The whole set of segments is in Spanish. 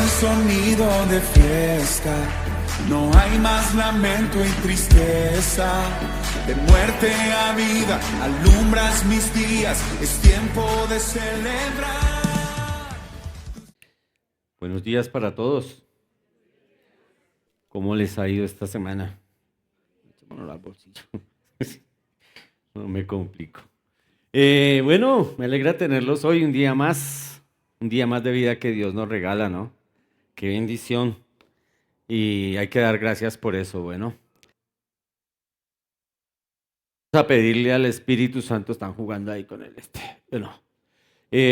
sonido de fiesta, no hay más lamento y tristeza. De muerte a vida, alumbras mis días, es tiempo de celebrar. Buenos días para todos. ¿Cómo les ha ido esta semana? Echémonos al bolsillo. No me complico. Bueno, me alegra tenerlos hoy un día más de vida que Dios nos regala, ¿no? Qué bendición. Y hay que dar gracias por eso, bueno. Vamos a pedirle al Espíritu Santo, están jugando ahí con bueno.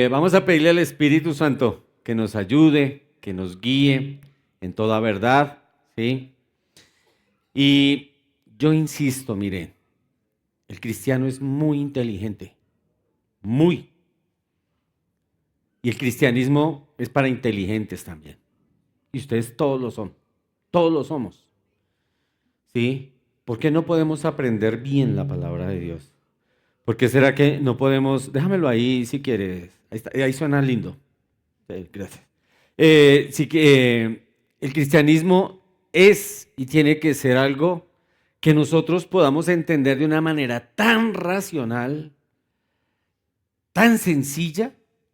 Vamos a pedirle al Espíritu Santo que nos ayude, que nos guíe en toda verdad, ¿sí? Y yo insisto, miren, el cristiano es muy inteligente, muy. Y el cristianismo es para inteligentes también. Y ustedes todos lo son, todos lo somos, ¿sí? ¿Por qué no podemos aprender bien la palabra de Dios? ¿Por qué será que no podemos? Déjamelo ahí si quieres. Ahí suena lindo. Sí, gracias. El cristianismo es y tiene que ser algo que nosotros podamos entender de una manera tan racional, tan sencilla,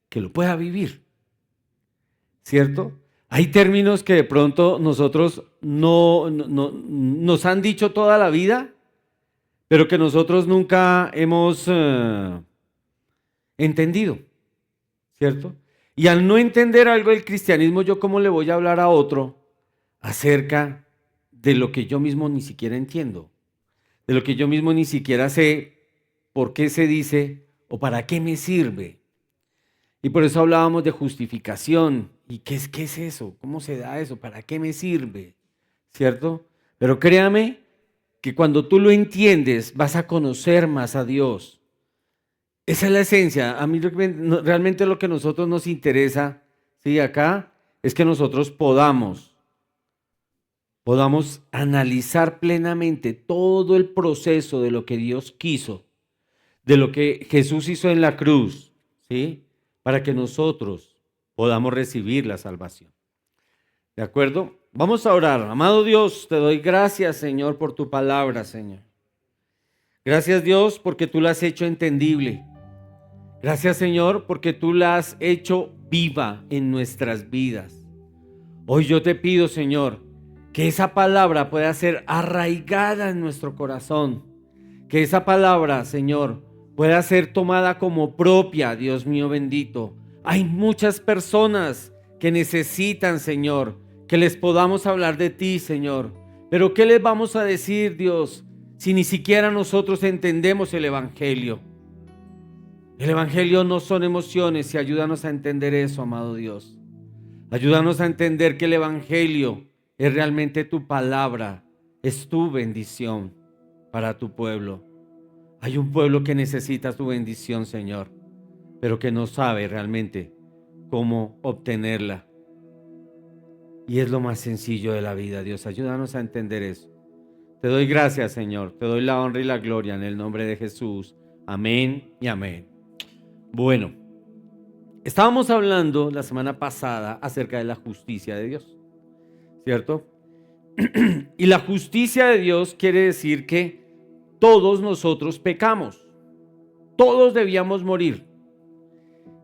que lo pueda vivir. ¿Cierto? Hay términos que de pronto nosotros no nos han dicho toda la vida, pero que nosotros nunca hemos entendido, ¿cierto? Y al no entender algo del cristianismo, ¿yo cómo le voy a hablar a otro acerca de lo que yo mismo ni siquiera entiendo? De lo que yo mismo ni siquiera sé por qué se dice o para qué me sirve. Y por eso hablábamos de justificación. ¿Y qué es eso? ¿Cómo se da eso? ¿Para qué me sirve? ¿Cierto? Pero créame que cuando tú lo entiendes, vas a conocer más a Dios. Esa es la esencia. A mí realmente lo que a nosotros nos interesa, ¿sí? Acá, es que nosotros podamos analizar plenamente todo el proceso de lo que Dios quiso, de lo que Jesús hizo en la cruz, ¿sí? Para que nosotros podamos recibir la salvación. ¿De acuerdo? Vamos a orar. Amado Dios, te doy gracias, Señor, por tu palabra, Señor. Gracias, Dios, porque tú la has hecho entendible. Gracias, Señor, porque tú la has hecho viva en nuestras vidas. Hoy yo te pido, Señor, que esa palabra pueda ser arraigada en nuestro corazón. Que esa palabra, Señor, pueda ser tomada como propia, Dios mío bendito. Hay muchas personas que necesitan, Señor, que les podamos hablar de ti, Señor. Pero ¿qué les vamos a decir, Dios, si ni siquiera nosotros entendemos el Evangelio? El Evangelio no son emociones y ayúdanos a entender eso, amado Dios. Ayúdanos a entender que el Evangelio es realmente tu palabra, es tu bendición para tu pueblo. Hay un pueblo que necesita tu bendición, Señor, pero que no sabe realmente cómo obtenerla. Y es lo más sencillo de la vida, Dios. Ayúdanos a entender eso. Te doy gracias, Señor. Te doy la honra y la gloria en el nombre de Jesús. Amén y amén. Bueno, estábamos hablando la semana pasada acerca de la justicia de Dios, ¿cierto? Y la justicia de Dios quiere decir que todos nosotros pecamos. Todos debíamos morir.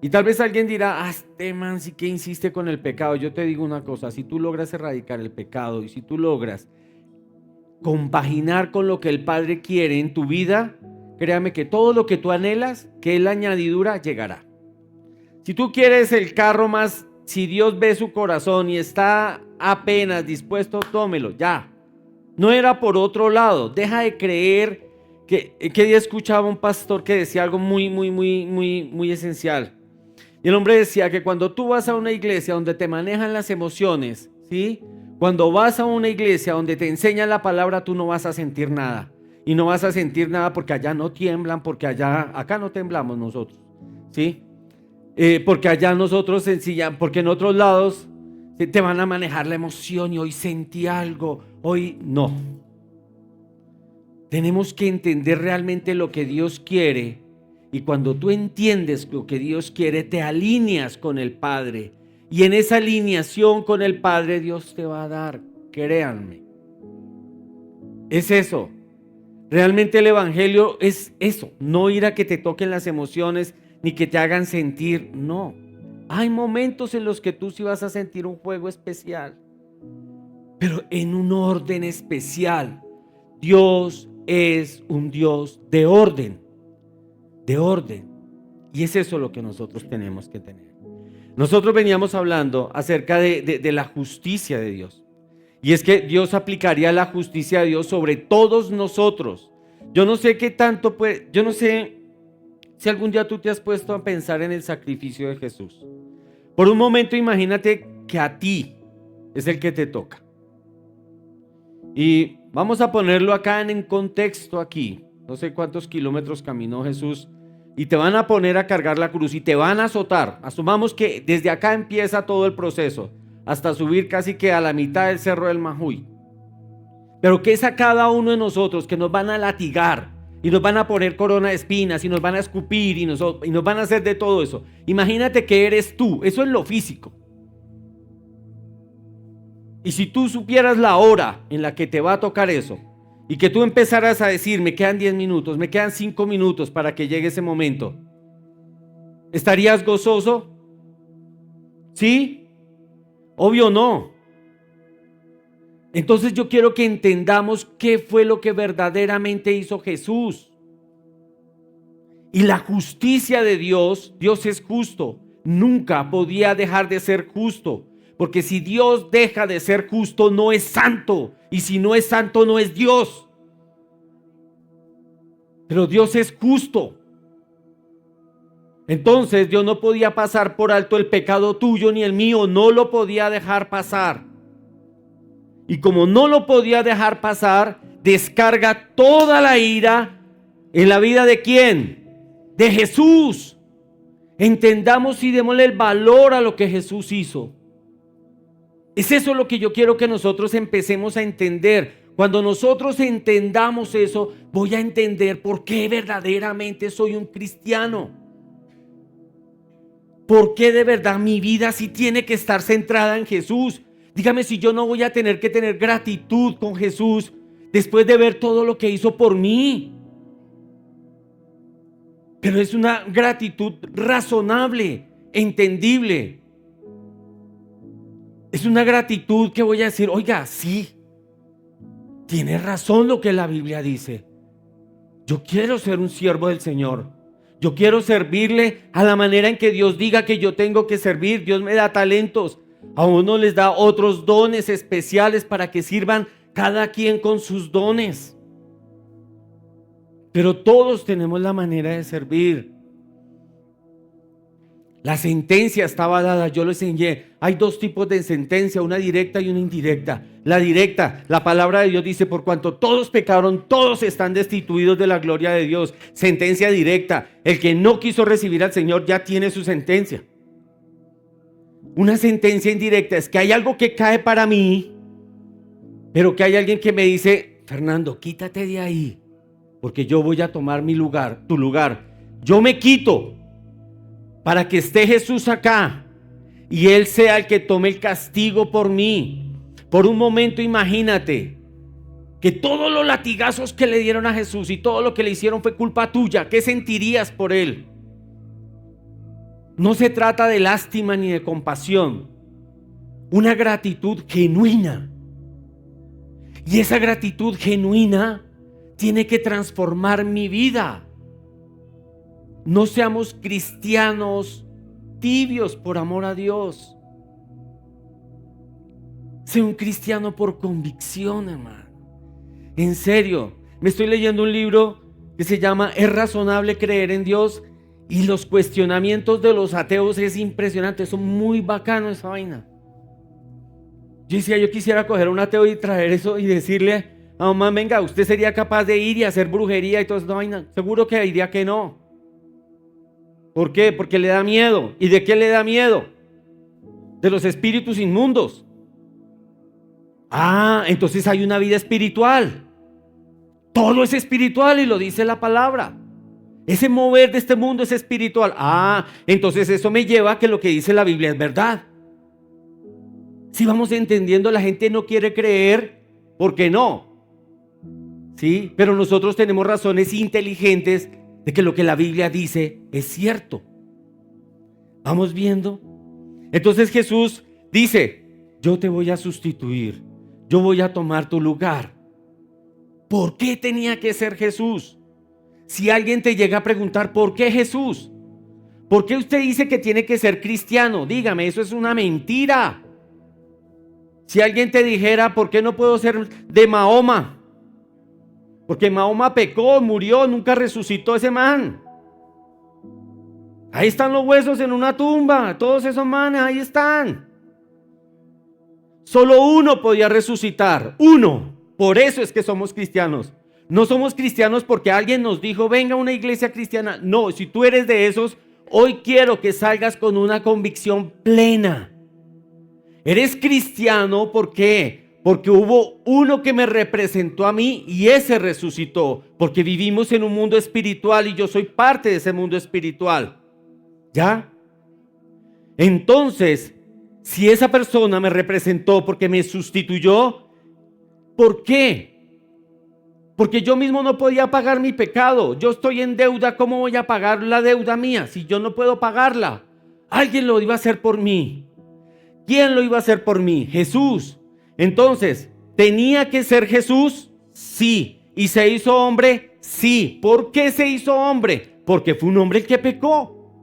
Y tal vez alguien dirá, este man sí que insiste con el pecado. Yo te digo una cosa, si tú logras erradicar el pecado y si tú logras compaginar con lo que el Padre quiere en tu vida, créame que todo lo que tú anhelas, que es la añadidura, llegará. Si tú quieres el carro más, si Dios ve su corazón y está apenas dispuesto, tómelo, ya. No era por otro lado. Deja de creer que día escuchaba un pastor que decía algo muy esencial. Y el hombre decía que cuando tú vas a una iglesia donde te manejan las emociones, ¿sí? Cuando vas a una iglesia donde te enseñan la palabra, tú no vas a sentir nada. Y no vas a sentir nada porque allá no tiemblan, porque acá no temblamos nosotros, ¿sí? Porque allá nosotros porque en otros lados te van a manejar la emoción y hoy sentí algo, hoy no. Tenemos que entender realmente lo que Dios quiere y cuando tú entiendes lo que Dios quiere, te alineas con el Padre Y en esa alineación con el Padre, Dios te va a dar, créanme. Es eso. Realmente el Evangelio es eso, no ir a que te toquen las emociones ni que te hagan sentir, no. Hay momentos en los que tú sí vas a sentir un fuego especial, pero en un orden especial. Dios es un Dios de orden, de orden. Y es eso lo que nosotros tenemos que tener. Nosotros veníamos hablando acerca de la justicia de Dios. Y es que Dios aplicaría la justicia de Dios sobre todos nosotros. Yo no sé qué tanto yo no sé si algún día tú te has puesto a pensar en el sacrificio de Jesús. Por un momento imagínate que a ti es el que te toca. Y vamos a ponerlo acá en contexto aquí. No sé cuántos kilómetros caminó Jesús y te van a poner a cargar la cruz y te van a azotar. Asumamos que desde acá empieza todo el proceso, hasta subir casi que a la mitad del cerro del Majuy. Pero ¿qué es a cada uno de nosotros que nos van a latigar y nos van a poner corona de espinas y nos van a escupir y nos van a hacer de todo eso? Imagínate que eres tú, eso es lo físico. Y si tú supieras la hora en la que te va a tocar eso y que tú empezaras a decir, me quedan 10 minutos, me quedan 5 minutos para que llegue ese momento, ¿estarías gozoso? ¿Sí? Obvio no. Entonces yo quiero que entendamos qué fue lo que verdaderamente hizo Jesús. Y la justicia de Dios, Dios es justo, nunca podía dejar de ser justo, porque si Dios deja de ser justo no es santo, y si no es santo no es Dios. Pero Dios es justo. Entonces Dios no podía pasar por alto el pecado tuyo ni el mío, no lo podía dejar pasar. Y como no lo podía dejar pasar, descarga toda la ira en la vida ¿de quién? De Jesús. Entendamos y démosle el valor a lo que Jesús hizo. Es eso lo que yo quiero que nosotros empecemos a entender. Cuando nosotros entendamos eso, voy a entender por qué verdaderamente soy un cristiano. ¿Por qué de verdad mi vida sí tiene que estar centrada en Jesús? Dígame si yo no voy a tener que tener gratitud con Jesús después de ver todo lo que hizo por mí. Pero es una gratitud razonable, entendible. Es una gratitud que voy a decir, oiga, sí, tiene razón lo que la Biblia dice. Yo quiero ser un siervo del Señor. Yo quiero servirle a la manera en que Dios diga que yo tengo que servir. Dios me da talentos. A uno les da otros dones especiales para que sirvan cada quien con sus dones. Pero todos tenemos la manera de servir. La sentencia estaba dada, yo les enseñé. Hay dos tipos de sentencia, una directa y una indirecta. La directa, la palabra de Dios dice, por cuanto todos pecaron, todos están destituidos de la gloria de Dios. Sentencia directa, el que no quiso recibir al Señor ya tiene su sentencia. Una sentencia indirecta es que hay algo que cae para mí, pero que hay alguien que me dice, Fernando, quítate de ahí, porque yo voy a tomar mi lugar, tu lugar. Yo me quito para que esté Jesús acá y Él sea el que tome el castigo por mí. Por un momento imagínate que todos los latigazos que le dieron a Jesús y todo lo que le hicieron fue culpa tuya. ¿Qué sentirías por Él? No se trata de lástima ni de compasión, una gratitud genuina. Y esa gratitud genuina tiene que transformar mi vida. No seamos cristianos tibios por amor a Dios. Sé un cristiano por convicción, hermano. En serio, me estoy leyendo un libro que se llama ¿Es razonable creer en Dios? Y los cuestionamientos de los ateos es impresionante, son muy bacanos esa vaina. Yo decía, yo quisiera coger a un ateo y traer eso y decirle a mamá, venga, usted sería capaz de ir y hacer brujería y toda esa vaina. Seguro que diría que no. ¿Por qué? Porque le da miedo. ¿Y de qué le da miedo? De los espíritus inmundos. Ah, entonces hay una vida espiritual. Todo es espiritual y lo dice la palabra. Ese mover de este mundo es espiritual. Ah, entonces eso me lleva a que lo que dice la Biblia es verdad. Si vamos entendiendo, la gente no quiere creer, ¿por qué no? ¿Sí? Pero nosotros tenemos razones inteligentes de que lo que la Biblia dice es cierto. ¿Vamos viendo? Entonces Jesús dice, yo te voy a sustituir, yo voy a tomar tu lugar. ¿Por qué tenía que ser Jesús? Si alguien te llega a preguntar, ¿por qué Jesús? ¿Por qué usted dice que tiene que ser cristiano? Dígame, eso es una mentira. Si alguien te dijera, ¿por qué no puedo ser de Mahoma? Porque Mahoma pecó, murió, nunca resucitó ese man. Ahí están los huesos en una tumba, todos esos manes, ahí están. Solo uno podía resucitar, uno. Por eso es que somos cristianos. No somos cristianos porque alguien nos dijo, venga a una iglesia cristiana. No, si tú eres de esos, hoy quiero que salgas con una convicción plena. Eres cristiano, ¿por qué? Porque hubo uno que me representó a mí y ese resucitó. Porque vivimos en un mundo espiritual y yo soy parte de ese mundo espiritual. ¿Ya? Entonces, si esa persona me representó porque me sustituyó, ¿por qué? Porque yo mismo no podía pagar mi pecado. Yo estoy en deuda, ¿cómo voy a pagar la deuda mía si yo no puedo pagarla? Alguien lo iba a hacer por mí. ¿Quién lo iba a hacer por mí? Jesús. Entonces, ¿tenía que ser Jesús? Sí. ¿Y se hizo hombre? Sí. ¿Por qué se hizo hombre? Porque fue un hombre el que pecó.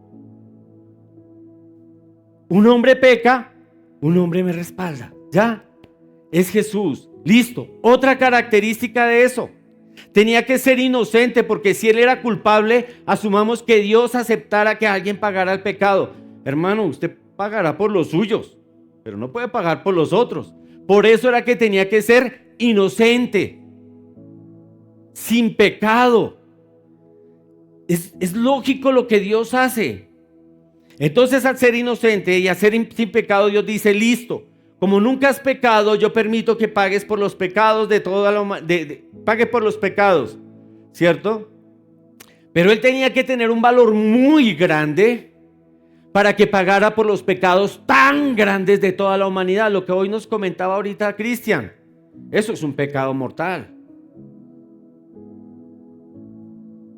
Un hombre peca, un hombre me respalda. Ya, es Jesús. Listo. Otra característica de eso. Tenía que ser inocente porque si él era culpable, asumamos que Dios aceptara que alguien pagara el pecado. Hermano, usted pagará por los suyos, pero no puede pagar por los otros. Por eso era que tenía que ser inocente, sin pecado. Es lógico lo que Dios hace. Entonces, al ser inocente y al ser sin pecado, Dios dice, listo, como nunca has pecado, yo permito que pagues por los pecados de toda la humanidad, pague por los pecados, ¿cierto? Pero él tenía que tener un valor muy grande para que pagara por los pecados tan grandes de toda la humanidad. Lo que hoy nos comentaba ahorita Cristian, eso es un pecado mortal.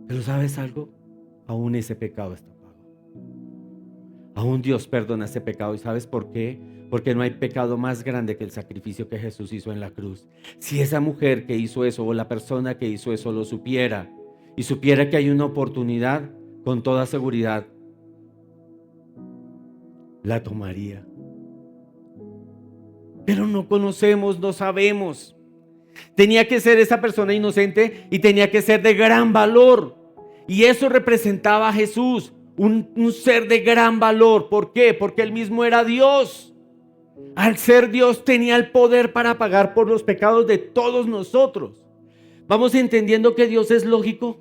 Pero ¿sabes algo? Aún ese pecado está pago. Aún Dios perdona ese pecado. ¿Y sabes por qué? Porque no hay pecado más grande que el sacrificio que Jesús hizo en la cruz. Si esa mujer que hizo eso o la persona que hizo eso lo supiera y supiera que hay una oportunidad, con toda seguridad la tomaría. Pero no conocemos, no sabemos. Tenía que ser esa persona inocente y tenía que ser de gran valor. Y eso representaba a Jesús, un ser de gran valor. ¿Por qué? Porque él mismo era Dios. Al ser Dios tenía el poder para pagar por los pecados de todos nosotros. Vamos entendiendo que Dios es lógico.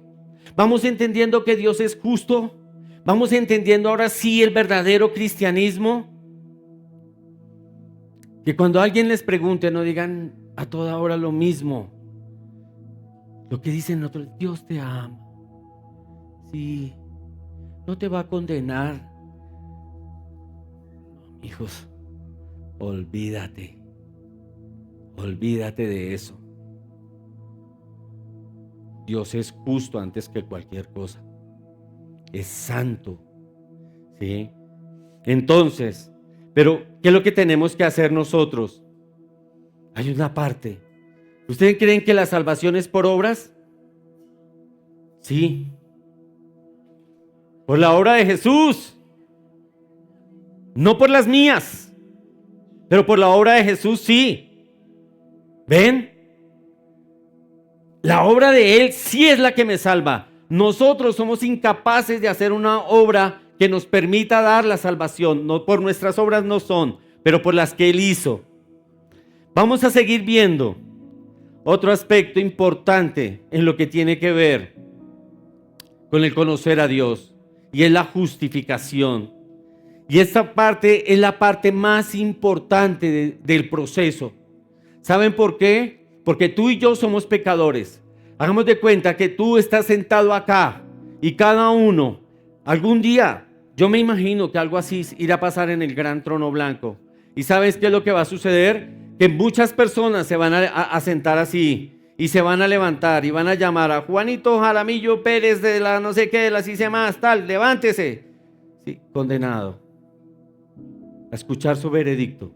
Vamos entendiendo que Dios es justo. Vamos entendiendo ahora sí el verdadero cristianismo. Que cuando alguien les pregunte no digan a toda hora lo mismo. Lo que dicen otros, Dios te ama. Sí, no te va a condenar. Hijos, olvídate de eso. Dios es justo antes que cualquier cosa. Es santo, ¿sí? Entonces, pero ¿qué es lo que tenemos que hacer nosotros? Hay una parte. ¿Ustedes creen que la salvación es por obras? Sí. Por la obra de Jesús. No por las mías. Pero por la obra de Jesús sí. ¿Ven? La obra de Él sí es la que me salva. Nosotros somos incapaces de hacer una obra que nos permita dar la salvación. No, por nuestras obras no son, pero por las que Él hizo. Vamos a seguir viendo otro aspecto importante en lo que tiene que ver con el conocer a Dios, y es la justificación. Y esta parte es la parte más importante del proceso. ¿Saben por qué? Porque tú y yo somos pecadores. Hagamos de cuenta que tú estás sentado acá y cada uno, algún día, yo me imagino que algo así irá a pasar en el gran trono blanco. ¿Y sabes qué es lo que va a suceder? Que muchas personas se van a sentar así y se van a levantar y van a llamar a Juanito Jaramillo Pérez de la no sé qué, de la CICE más, tal, levántese. Sí, condenado. A escuchar su veredicto.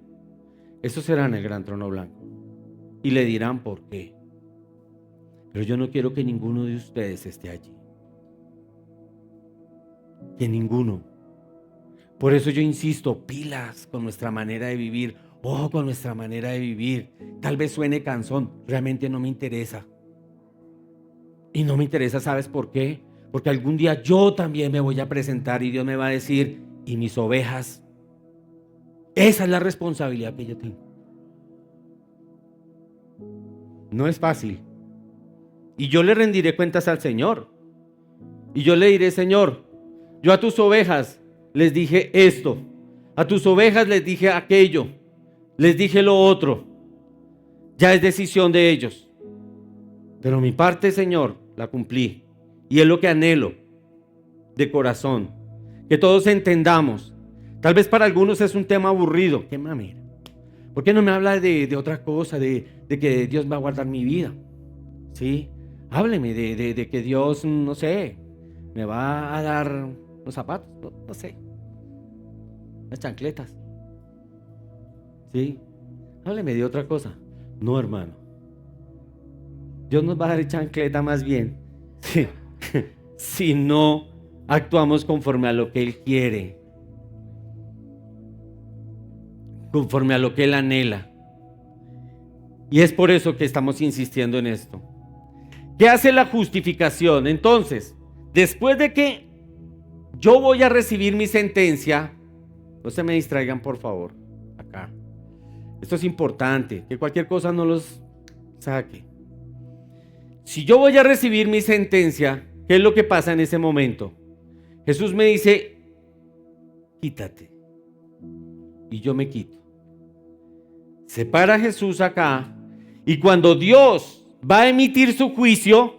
Eso será en el gran trono blanco. Y le dirán por qué. Pero yo no quiero que ninguno de ustedes esté allí. Que ninguno. Por eso yo insisto, pilas con nuestra manera de vivir. Ojo con nuestra manera de vivir. Tal vez suene cansón, realmente no me interesa. Y no me interesa, ¿sabes por qué? Porque algún día yo también me voy a presentar y Dios me va a decir, ¿y mis ovejas? Esa es la responsabilidad que yo tengo. No es fácil. Y yo le rendiré cuentas al Señor. Y yo le diré, Señor, yo a tus ovejas les dije esto, a tus ovejas les dije aquello, les dije lo otro. Ya es decisión de ellos. Pero mi parte, Señor, la cumplí. Y es lo que anhelo de corazón. Que todos entendamos. Tal vez para algunos es un tema aburrido. ¿Qué mamera? ¿Por qué no me habla de otra cosa? De que Dios va a guardar mi vida. ¿Sí? Hábleme de que Dios, no sé, me va a dar los zapatos, no sé, las chancletas. ¿Sí? Hábleme de otra cosa. No, hermano. Dios nos va a dar chancleta más bien. Sí. Si no actuamos conforme a lo que Él quiere. Conforme a lo que Él anhela. Y es por eso que estamos insistiendo en esto. ¿Qué hace la justificación? Entonces, después de que yo voy a recibir mi sentencia, no se me distraigan por favor, acá. Esto es importante, que cualquier cosa no los saque. Si yo voy a recibir mi sentencia, ¿qué es lo que pasa en ese momento? Jesús me dice, quítate. Y yo me quito. Se para Jesús acá, y cuando Dios va a emitir su juicio,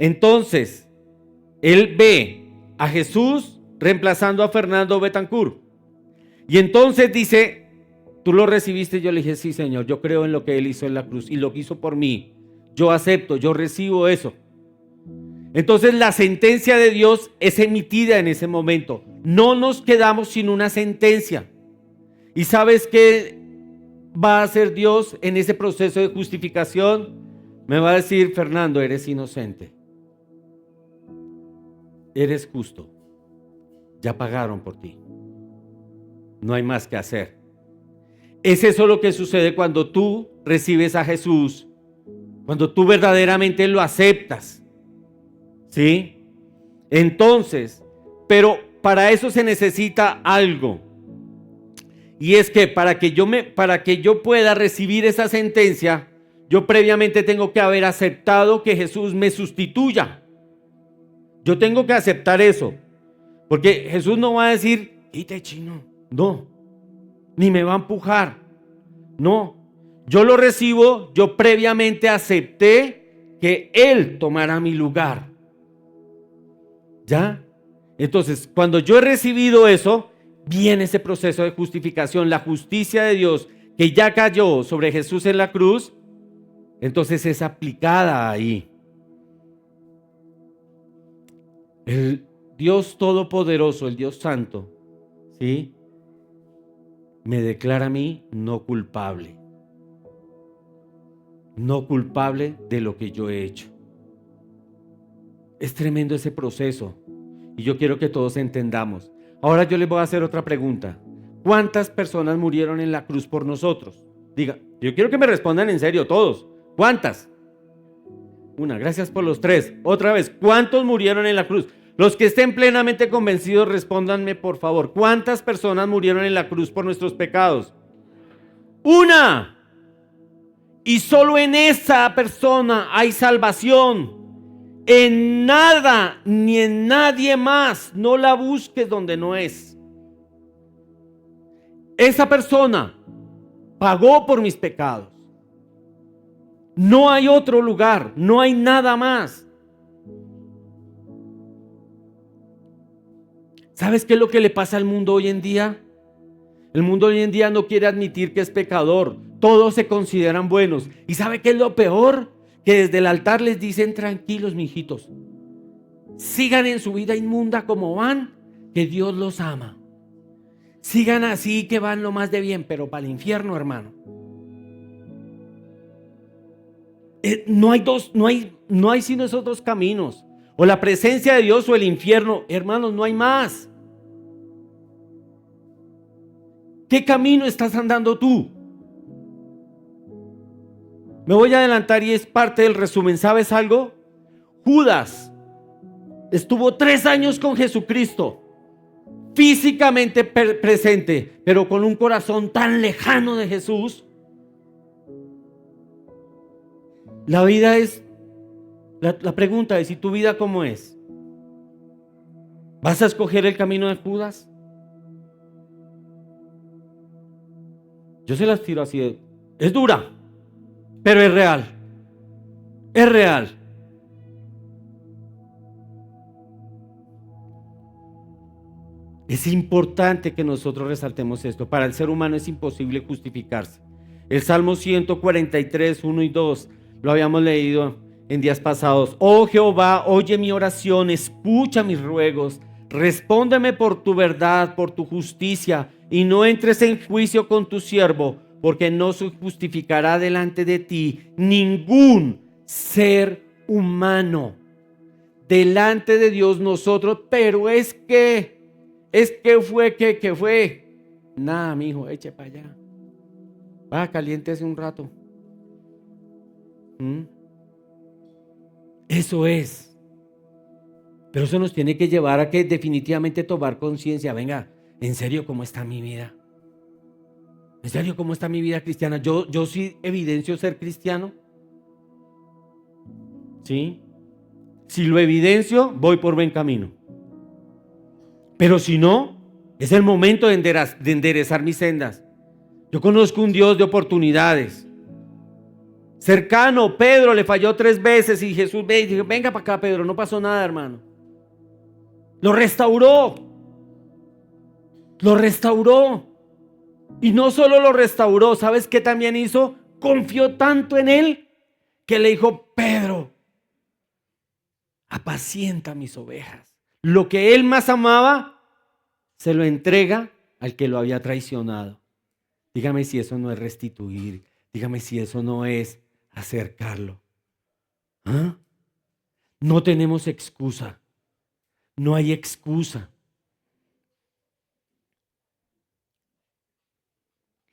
entonces Él ve a Jesús reemplazando a Fernando Betancur. Y entonces dice, tú lo recibiste. Yo le dije, sí, Señor, yo creo en lo que Él hizo en la cruz y lo que hizo por mí. Yo acepto, yo recibo eso. Entonces la sentencia de Dios es emitida en ese momento. No nos quedamos sin una sentencia. ¿Y sabes qué va a hacer Dios en ese proceso de justificación? Me va a decir, Fernando, eres inocente. Eres justo. Ya pagaron por ti. No hay más que hacer. Es eso lo que sucede cuando tú recibes a Jesús, cuando tú verdaderamente lo aceptas. ¿Sí? Entonces, pero para eso se necesita algo. Y es que para que yo pueda recibir esa sentencia, yo previamente tengo que haber aceptado que Jesús me sustituya. Yo tengo que aceptar eso. Porque Jesús no va a decir, quítate, chino. No. Ni me va a empujar. No. Yo lo recibo, yo previamente acepté que Él tomara mi lugar. ¿Ya? Entonces, cuando yo he recibido eso, viene ese proceso de justificación, la justicia de Dios que ya cayó sobre Jesús en la cruz, entonces es aplicada ahí. El Dios Todopoderoso, el Dios Santo, ¿sí? Me declara a mí no culpable. No culpable de lo que yo he hecho. Es tremendo ese proceso. Y yo quiero que todos entendamos. Ahora yo les voy a hacer otra pregunta. ¿Cuántas personas murieron en la cruz por nosotros? Diga, yo quiero que me respondan en serio todos. ¿Cuántas? Una, gracias por los tres. Otra vez, ¿cuántos murieron en la cruz? Los que estén plenamente convencidos, respóndanme por favor. ¿Cuántas personas murieron en la cruz por nuestros pecados? Una. Y solo en esa persona hay salvación. En nada ni en nadie más. No la busques donde no es. Esa persona pagó por mis pecados. No hay otro lugar, no hay nada más. ¿Sabes qué es lo que le pasa al mundo hoy en día? El mundo hoy en día no quiere admitir que es pecador. Todos se consideran buenos. ¿Y sabe qué es lo peor? Que desde el altar les dicen: tranquilos, mijitos, sigan en su vida inmunda como van, que Dios los ama. Sigan así, que van lo más de bien, pero para el infierno, hermano. No hay sino esos dos caminos: o la presencia de Dios o el infierno. Hermanos, no hay más. ¿Qué camino estás andando tú? Me voy a adelantar y es parte del resumen. ¿Sabes algo? Judas estuvo 3 años con Jesucristo, físicamente presente, pero con un corazón tan lejano de Jesús. La vida es, la pregunta es: ¿y tu vida cómo es? ¿Vas a escoger el camino de Judas? Yo se las tiro así, es dura, pero es real. Es real. Es importante que nosotros resaltemos esto. Para el ser humano es imposible justificarse. El Salmo 143, 1 y 2, lo habíamos leído en días pasados. Oh Jehová, oye mi oración, escucha mis ruegos. Respóndeme por tu verdad, por tu justicia, y no entres en juicio con tu siervo, porque no se justificará delante de ti ningún ser humano. Delante de Dios nosotros, pero es que fue. Nada, mijo, eche para allá. Va, caliéntese un rato. Eso es. Pero eso nos tiene que llevar a que definitivamente tomar conciencia. Venga, ¿en serio cómo está mi vida? ¿En serio cómo está mi vida cristiana? ¿Yo sí evidencio ser cristiano? ¿Sí? Si lo evidencio, voy por buen camino. Pero si no, es el momento de enderezar mis sendas. Yo conozco un Dios de oportunidades. Cercano, Pedro le falló 3 veces y Jesús ve y dijo: venga para acá, Pedro, no pasó nada, hermano. Lo restauró. Y no solo lo restauró, ¿sabes qué también hizo? Confió tanto en él que le dijo: Pedro, apacienta mis ovejas. Lo que él más amaba, se lo entrega al que lo había traicionado. Dígame si eso no es restituir. Dígame si eso no es acercarlo. ¿Ah? No tenemos excusa. No hay excusa.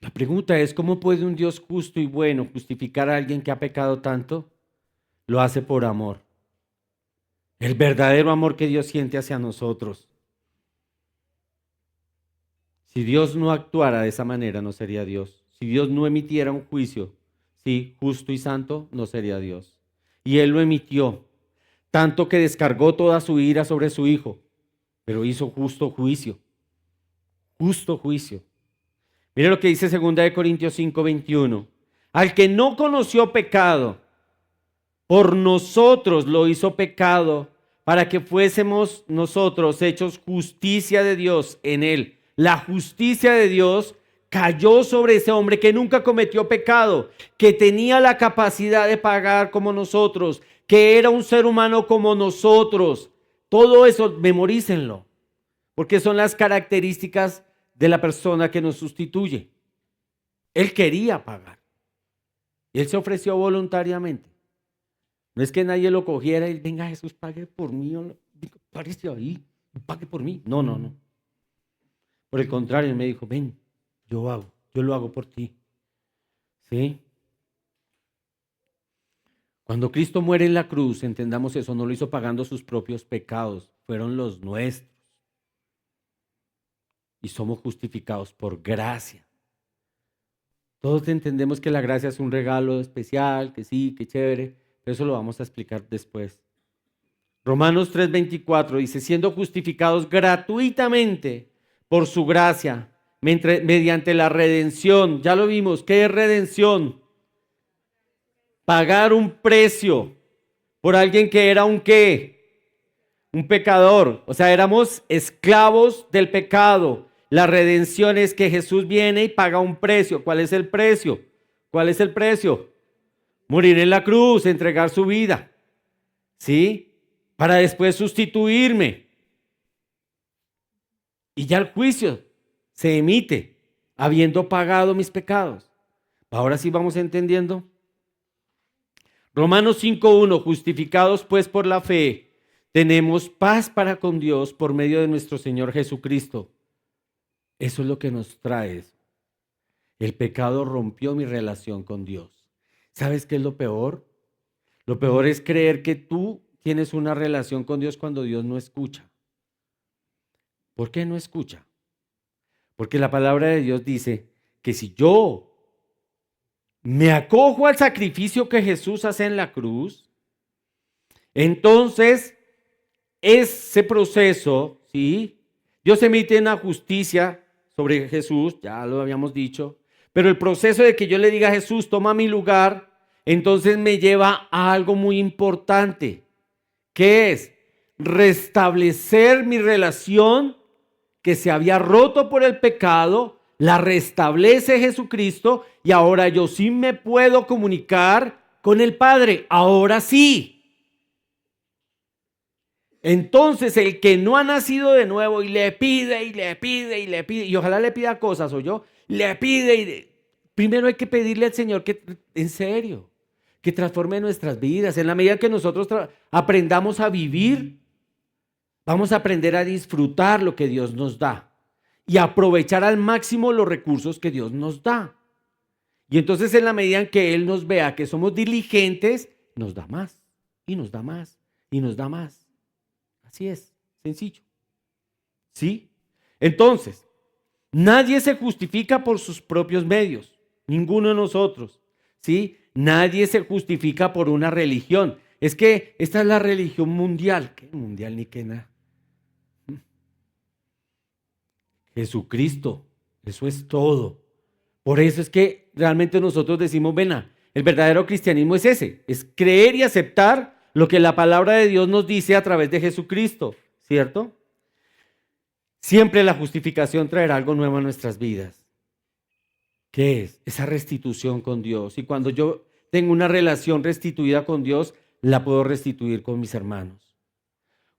La pregunta es: ¿cómo puede un Dios justo y bueno justificar a alguien que ha pecado tanto? Lo hace por amor. El verdadero amor que Dios siente hacia nosotros. Si Dios no actuara de esa manera, no sería Dios. Si Dios no emitiera un juicio, sí, justo y santo, no sería Dios. Y Él lo emitió, tanto que descargó toda su ira sobre su Hijo, pero hizo justo juicio. Justo juicio. Mire lo que dice 2 Corintios 5:21. Al que no conoció pecado, por nosotros lo hizo pecado, para que fuésemos nosotros hechos justicia de Dios en él. La justicia de Dios cayó sobre ese hombre que nunca cometió pecado, que tenía la capacidad de pagar como nosotros, que era un ser humano como nosotros. Todo eso, memorícenlo, porque son las características de la persona que nos sustituye. Él quería pagar. Él se ofreció voluntariamente. No es que nadie lo cogiera y: venga Jesús, pague por mí. Párese ahí, pague por mí. No. Por el contrario, él me dijo: ven, yo lo hago por ti. ¿Sí? Cuando Cristo muere en la cruz, entendamos eso, no lo hizo pagando sus propios pecados, fueron los nuestros. Y somos justificados por gracia. Todos entendemos que la gracia es un regalo especial, que sí, que chévere, pero eso lo vamos a explicar después. Romanos 3:24 dice: siendo justificados gratuitamente por su gracia, mediante la redención. Ya lo vimos, ¿qué es redención? Pagar un precio por alguien que era un ¿qué? Un pecador. O sea, éramos esclavos del pecado. La redención es que Jesús viene y paga un precio. ¿Cuál es el precio? ¿Cuál es el precio? Morir en la cruz, entregar su vida, ¿sí? Para después sustituirme. Y ya el juicio se emite habiendo pagado mis pecados. Ahora sí vamos entendiendo. Romanos 5:1, justificados pues por la fe, tenemos paz para con Dios por medio de nuestro Señor Jesucristo. Eso es lo que nos trae. El pecado rompió mi relación con Dios. ¿Sabes qué es lo peor? Lo peor es creer que tú tienes una relación con Dios cuando Dios no escucha. ¿Por qué no escucha? Porque la palabra de Dios dice que si yo me acojo al sacrificio que Jesús hace en la cruz, entonces ese proceso, ¿sí? Dios emite una justicia sobre Jesús, ya lo habíamos dicho, pero el proceso de que yo le diga a Jesús, toma mi lugar, entonces me lleva a algo muy importante, que es restablecer mi relación que se había roto por el pecado, la restablece Jesucristo y ahora yo sí me puedo comunicar con el Padre, ahora sí. Entonces el que no ha nacido de nuevo y le pide y le pide y le pide, y ojalá le pida cosas, o yo, le pide y primero hay que pedirle al Señor que, en serio, que transforme nuestras vidas. En la medida que nosotros aprendamos a vivir, vamos a aprender a disfrutar lo que Dios nos da y aprovechar al máximo los recursos que Dios nos da. Y entonces en la medida en que Él nos vea que somos diligentes, nos da más y nos da más y nos da más. Así es, sencillo. ¿Sí? Entonces, nadie se justifica por sus propios medios, ninguno de nosotros. ¿Sí? Nadie se justifica por una religión. Es que esta es la religión mundial. ¿Qué mundial ni qué nada? Jesucristo, eso es todo. Por eso es que realmente nosotros decimos, ven, el verdadero cristianismo es ese, es creer y aceptar lo que la palabra de Dios nos dice a través de Jesucristo, ¿cierto? Siempre la justificación traerá algo nuevo a nuestras vidas. ¿Qué es? Esa restitución con Dios. Y cuando yo tengo una relación restituida con Dios, la puedo restituir con mis hermanos.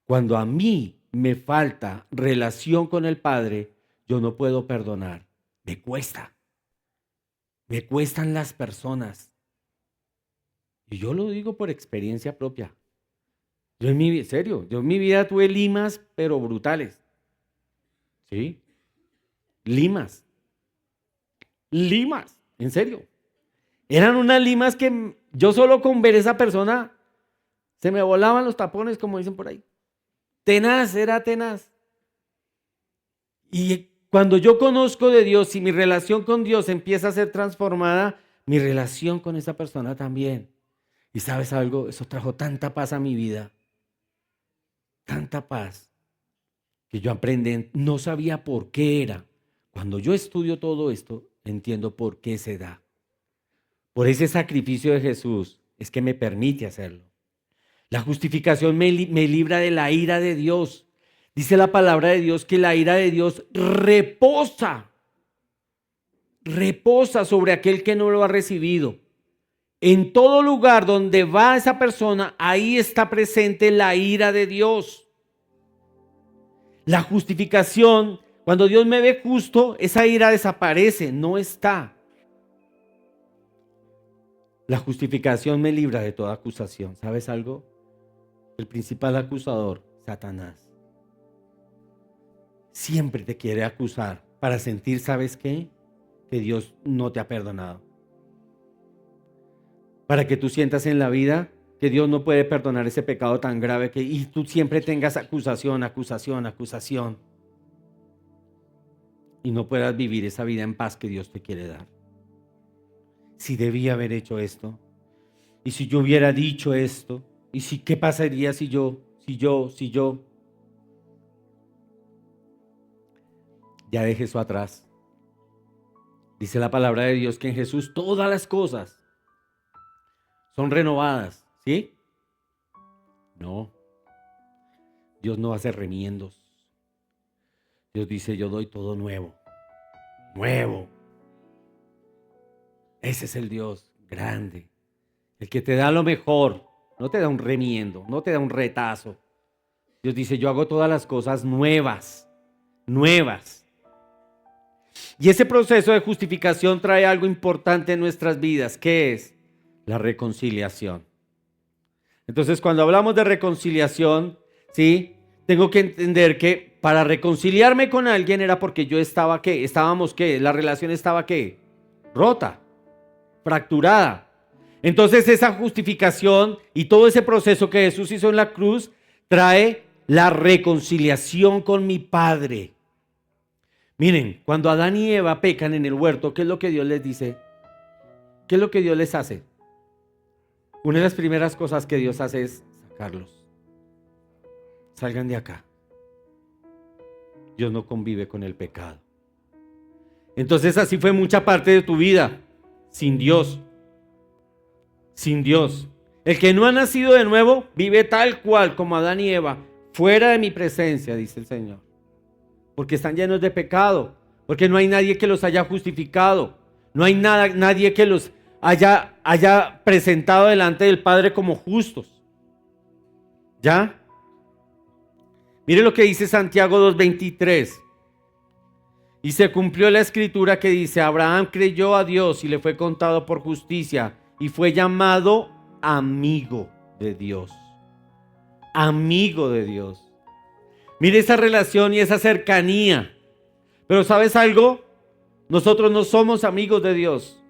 Cuando a mí me falta relación con el Padre, yo no puedo perdonar. Me cuesta. Me cuestan las personas. Y yo lo digo por experiencia propia. Yo en mi vida tuve limas, pero brutales. ¿Sí? Limas, en serio. Eran unas limas que yo solo con ver esa persona se me volaban los tapones, como dicen por ahí. Tenaz, era tenaz. Y cuando yo conozco de Dios y mi relación con Dios empieza a ser transformada, mi relación con esa persona también. Y sabes algo, eso trajo tanta paz a mi vida, tanta paz, que yo aprendí, no sabía por qué era. Cuando yo estudio todo esto, entiendo por qué se da. Por ese sacrificio de Jesús es que me permite hacerlo. La justificación me libra de la ira de Dios. Dice la palabra de Dios que la ira de Dios reposa sobre aquel que no lo ha recibido. En todo lugar donde va esa persona, ahí está presente la ira de Dios. La justificación, cuando Dios me ve justo, esa ira desaparece, no está. La justificación me libra de toda acusación. ¿Sabes algo? El principal acusador, Satanás, siempre te quiere acusar para sentir, ¿sabes qué? Que Dios no te ha perdonado. Para que tú sientas en la vida que Dios no puede perdonar ese pecado tan grave y tú siempre tengas acusación y no puedas vivir esa vida en paz que Dios te quiere dar. Si debía haber hecho esto, y si yo hubiera dicho esto, y si qué pasaría si yo. Ya deje eso atrás. Dice la palabra de Dios que en Jesús todas las cosas son renovadas, ¿sí? No. Dios no hace remiendos. Dios dice, yo doy todo nuevo. Nuevo. Ese es el Dios grande. El que te da lo mejor. No te da un remiendo, no te da un retazo. Dios dice, yo hago todas las cosas nuevas. Nuevas. Y ese proceso de justificación trae algo importante en nuestras vidas. ¿Qué es? La reconciliación. Entonces, cuando hablamos de reconciliación, ¿sí? Tengo que entender que para reconciliarme con alguien era porque yo estaba, ¿qué? Estábamos, ¿qué? La relación estaba, ¿qué? Rota, fracturada. Entonces, esa justificación y todo ese proceso que Jesús hizo en la cruz trae la reconciliación con mi Padre. Miren, cuando Adán y Eva pecan en el huerto, ¿qué es lo que Dios les dice? ¿Qué es lo que Dios les hace? Una de las primeras cosas que Dios hace es sacarlos. Salgan de acá. Dios no convive con el pecado. Entonces así fue mucha parte de tu vida, sin Dios. Sin Dios. El que no ha nacido de nuevo vive tal cual como Adán y Eva, fuera de mi presencia, dice el Señor. Porque están llenos de pecado, porque no hay nadie que los haya justificado, no hay nadie que los haya presentado delante del Padre como justos. ¿Ya? Mire lo que dice Santiago 2:23. Y se cumplió la escritura que dice, Abraham creyó a Dios y le fue contado por justicia y fue llamado amigo de Dios. Amigo de Dios. Mire esa relación y esa cercanía. Pero ¿sabes algo? Nosotros no somos amigos de Dios.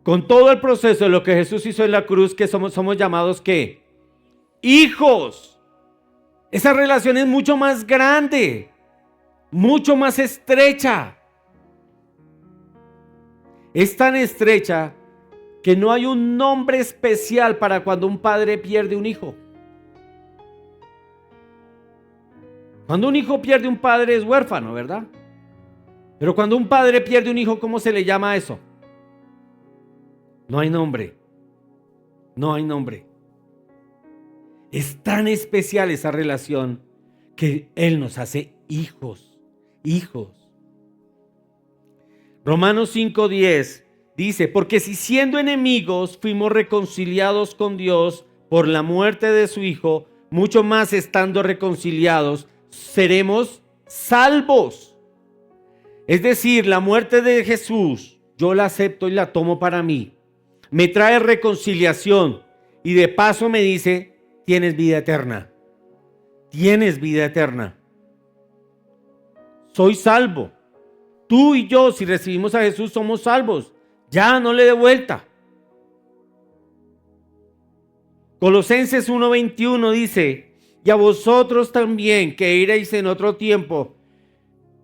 Con todo el proceso de lo que Jesús hizo en la cruz, que somos llamados ¿qué? Hijos. Esa relación es mucho más grande, mucho más estrecha. Es tan estrecha que no hay un nombre especial para cuando un padre pierde un hijo. Cuando un hijo pierde un padre es huérfano, ¿verdad? Pero cuando un padre pierde un hijo, ¿cómo se le llama a eso? No hay nombre. No hay nombre. Es tan especial esa relación que Él nos hace hijos. Hijos. Romanos 5:10 dice, porque si siendo enemigos fuimos reconciliados con Dios por la muerte de su Hijo, mucho más estando reconciliados seremos salvos. Es decir, la muerte de Jesús, yo la acepto y la tomo para mí. Me trae reconciliación y de paso me dice, tienes vida eterna. Tienes vida eterna. Soy salvo. Tú y yo, si recibimos a Jesús, somos salvos. Ya no le dé vuelta. Colosenses 1:21 dice, y a vosotros también que erais en otro tiempo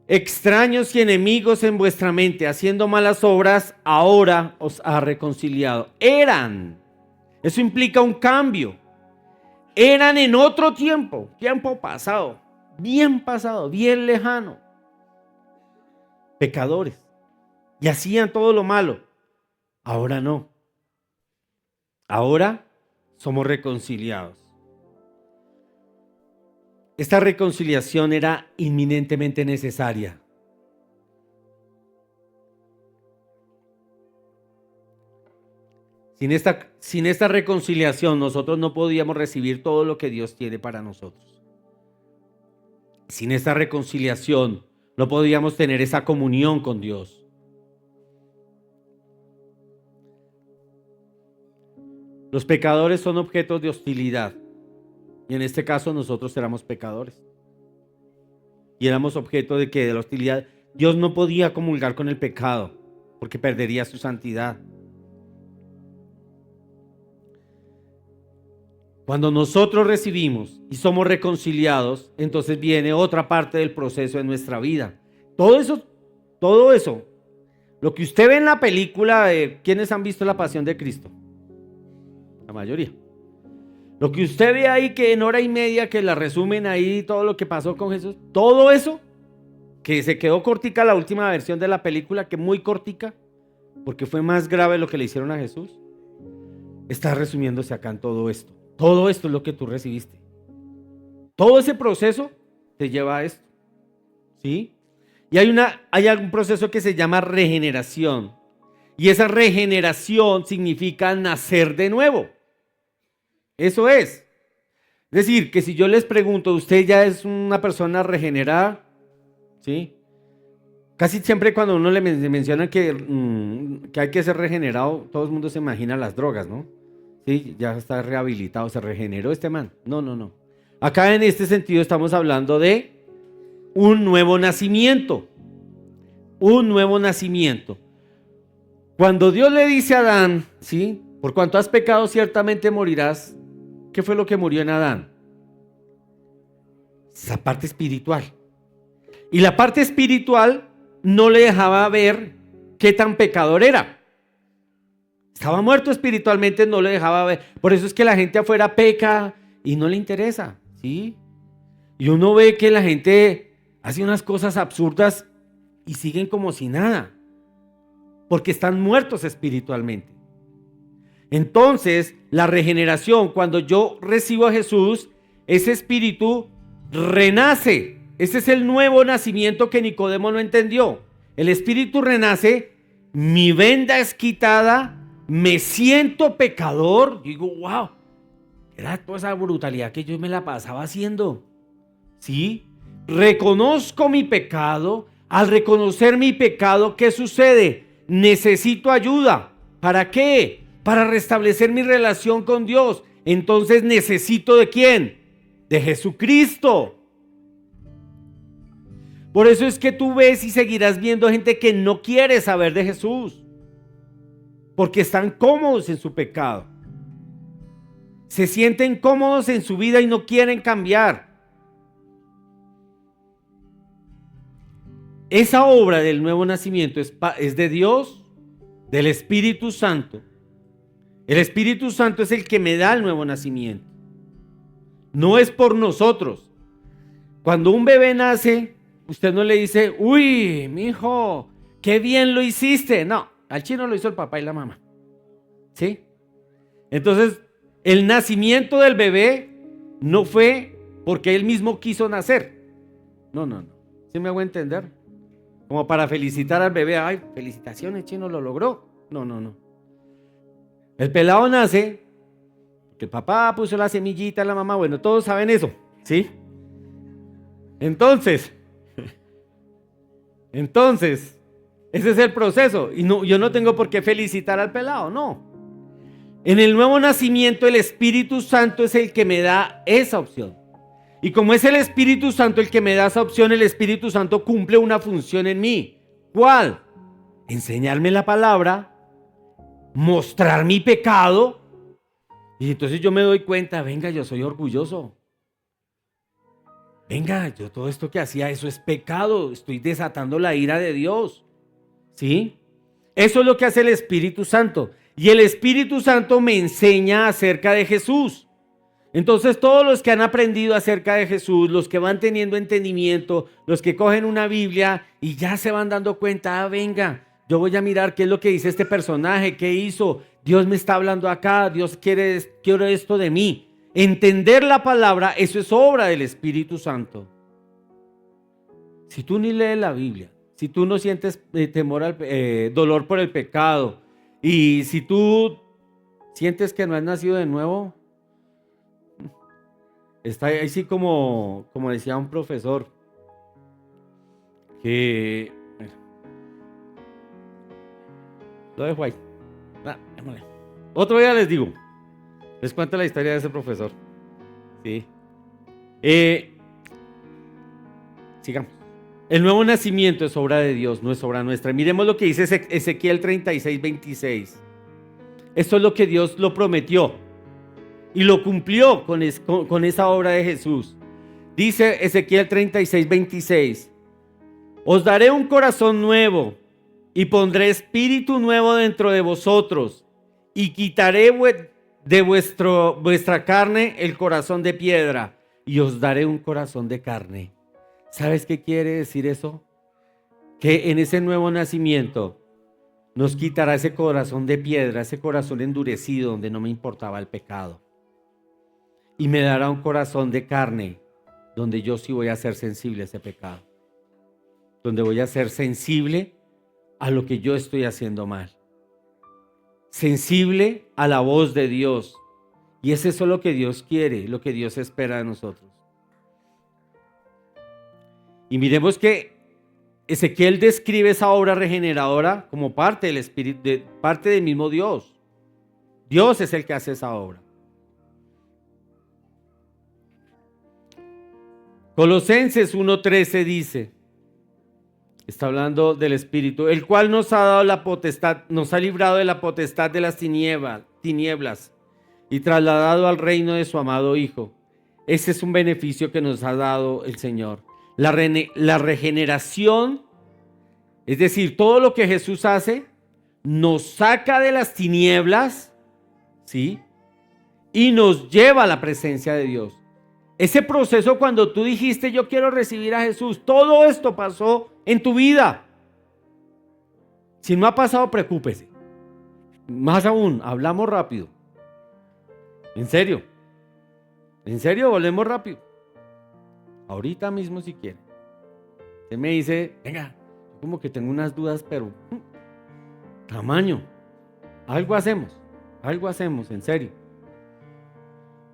extraños y enemigos en vuestra mente, haciendo malas obras, ahora os ha reconciliado. Eran. Eso implica un cambio. Eran en otro tiempo pasado, bien lejano, pecadores, y hacían todo lo malo. Ahora no. Ahora somos reconciliados. Esta reconciliación era inminentemente necesaria. Sin esta reconciliación, nosotros no podíamos recibir todo lo que Dios tiene para nosotros. Sin esta reconciliación, no podíamos tener esa comunión con Dios. Los pecadores son objetos de hostilidad. Y en este caso nosotros éramos pecadores. Y éramos objeto de ¿qué? De la hostilidad. Dios no podía comulgar con el pecado porque perdería su santidad. Cuando nosotros recibimos y somos reconciliados, entonces viene otra parte del proceso de nuestra vida. Todo eso, lo que usted ve en la película de ¿quiénes han visto La Pasión de Cristo? La mayoría. Lo que usted ve ahí que en hora y media que la resumen ahí todo lo que pasó con Jesús, todo eso que se quedó cortica la última versión de la película, que muy cortica, porque fue más grave lo que le hicieron a Jesús, está resumiéndose acá en todo esto. Todo esto es lo que tú recibiste. Todo ese proceso te lleva a esto. ¿sí? Y hay algún proceso que se llama regeneración. Y esa regeneración significa nacer de nuevo. Eso es. Es decir, que si yo les pregunto, ¿usted ya es una persona regenerada? ¿Sí? Casi siempre cuando uno le menciona que hay que ser regenerado, todo el mundo se imagina las drogas, ¿no? Sí, ya está rehabilitado, se regeneró este man. No, no, no. Acá en este sentido estamos hablando de un nuevo nacimiento. Un nuevo nacimiento. Cuando Dios le dice a Adán, ¿sí? Por cuanto has pecado, ciertamente morirás. ¿Qué fue lo que murió en Adán? Esa parte espiritual. Y la parte espiritual no le dejaba ver qué tan pecador era. Estaba muerto espiritualmente, no le dejaba ver. Por eso es que la gente afuera peca y no le interesa, ¿sí? Y uno ve que la gente hace unas cosas absurdas y siguen como si nada, porque están muertos espiritualmente. Entonces, la regeneración, cuando yo recibo a Jesús, ese espíritu renace. Ese es el nuevo nacimiento que Nicodemo no entendió. El espíritu renace, mi venda es quitada, me siento pecador. Digo, wow, era toda esa brutalidad que yo me la pasaba haciendo. ¿Sí? Reconozco mi pecado. Al reconocer mi pecado, ¿qué sucede? Necesito ayuda. ¿Para qué? Para restablecer mi relación con Dios. Entonces necesito ¿de quién? De Jesucristo. Por eso es que tú ves y seguirás viendo gente que no quiere saber de Jesús, porque están cómodos en su pecado. Se sienten cómodos en su vida y no quieren cambiar. Esa obra del nuevo nacimiento es de Dios, del Espíritu Santo. El Espíritu Santo es el que me da el nuevo nacimiento. No es por nosotros. Cuando un bebé nace, usted no le dice, uy, mijo, qué bien lo hiciste. No, al chino lo hizo el papá y la mamá. ¿Sí? Entonces, el nacimiento del bebé no fue porque él mismo quiso nacer. No, no, no. ¿Sí me hago entender? Como para felicitar al bebé. Ay, felicitaciones, chino, lo logró. No, no, no. El pelado nace porque el papá puso la semillita, la mamá. Bueno, todos saben eso. ¿Sí? Entonces, ese es el proceso. Y no, yo no tengo por qué felicitar al pelado, no. En el nuevo nacimiento, el Espíritu Santo es el que me da esa opción. Y como es el Espíritu Santo el que me da esa opción, el Espíritu Santo cumple una función en mí. ¿Cuál? Enseñarme la palabra, mostrar mi pecado. Y entonces yo me doy cuenta, venga, yo soy orgulloso. Venga, yo todo esto que hacía, eso es pecado. Estoy desatando la ira de Dios. ¿Sí? Eso es lo que hace el Espíritu Santo. Y el Espíritu Santo me enseña acerca de Jesús. Entonces todos los que han aprendido acerca de Jesús, los que van teniendo entendimiento, los que cogen una Biblia y ya se van dando cuenta, venga, yo voy a mirar qué es lo que dice este personaje, qué hizo, Dios me está hablando acá, Dios quiere esto de mí. Entender la palabra, eso es obra del Espíritu Santo. Si tú ni lees la Biblia, si tú no sientes dolor por el pecado, y si tú sientes que no has nacido de nuevo, está ahí sí como decía un profesor, que lo dejo ahí. Otro día les digo, les cuento la historia de ese profesor. Sí. Sigamos. El nuevo nacimiento es obra de Dios, no es obra nuestra. Miremos lo que dice Ezequiel 36, 26. Esto es lo que Dios lo prometió y lo cumplió con esa obra de Jesús. Dice Ezequiel 36, 26. Os daré un corazón nuevo y pondré espíritu nuevo dentro de vosotros y quitaré de vuestra carne el corazón de piedra y os daré un corazón de carne. ¿Sabes qué quiere decir eso? Que en ese nuevo nacimiento nos quitará ese corazón de piedra, ese corazón endurecido donde no me importaba el pecado. Y me dará un corazón de carne donde yo sí voy a ser sensible a ese pecado. donde voy a ser sensible a lo que yo estoy haciendo mal. Sensible a la voz de Dios. Y es eso lo que Dios quiere, lo que Dios espera de nosotros. Y miremos que Ezequiel describe esa obra regeneradora como parte del Espíritu, parte del mismo Dios. Dios es el que hace esa obra. Colosenses 1:13 dice, está hablando del Espíritu, el cual nos ha dado la potestad, nos ha librado de la potestad de las tinieblas y trasladado al reino de su amado Hijo. Ese es un beneficio que nos ha dado el Señor. La regeneración, es decir, todo lo que Jesús hace, nos saca de las tinieblas, ¿sí? Y nos lleva a la presencia de Dios. Ese proceso cuando tú dijiste, yo quiero recibir a Jesús, todo esto pasó en tu vida. Si no ha pasado, preocúpese. Más aún, hablamos rápido. En serio, volvemos rápido. Ahorita mismo si quiere. Usted me dice, venga, como que tengo unas dudas, pero tamaño. Algo hacemos, en serio.